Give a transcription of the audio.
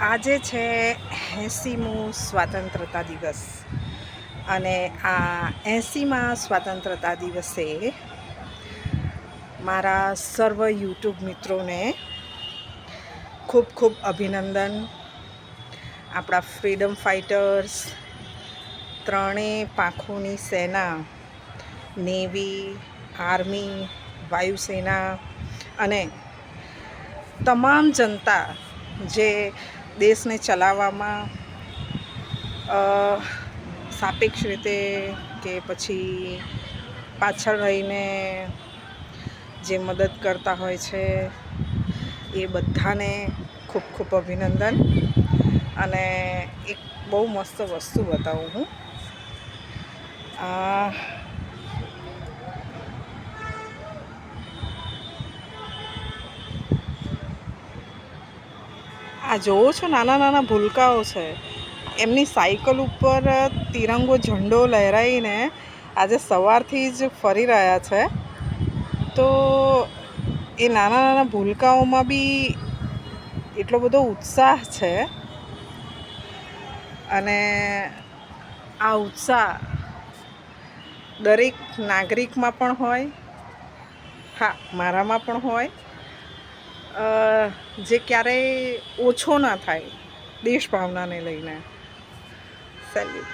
આજે છે 80મો સ્વતંત્રતા દિવસ અને આ 80મા સ્વતંત્રતા દિવસે મારા સર્વ યુટ્યુબ મિત્રોને ખૂબ ખૂબ અભિનંદન. આપણા ફ્રીડમ ફાઇટર્સ, ત્રણેય પાંખોની સેના, નેવી, આર્મી, વાયુસેના અને તમામ જનતા જે દેશને ચલાવવામાં સાપેક્ષ રીતે કે પછી પાછળ રહીને જે મદદ કરતા હોય છે એ બધાને ખૂબ ખૂબ અભિનંદન. અને એક બહુ મસ્ત વસ્તુ બતાવું હું. આ જોવો છો, નાના નાના ભૂલકાઓ છે, એમની સાયકલ ઉપર તિરંગો ઝંડો લહેરાઈને આજે સવારથી જ ફરી રહ્યા છે. તો એ નાના નાના ભૂલકાઓમાં બી એટલો બધો ઉત્સાહ છે અને આ ઉત્સાહ દરેક નાગરિકમાં પણ હોય, હા મારામાં પણ હોય, જે ક્યારેય ઓછો ના થાય દેશ ભાવનાને લઈને. સેલ્યુટ.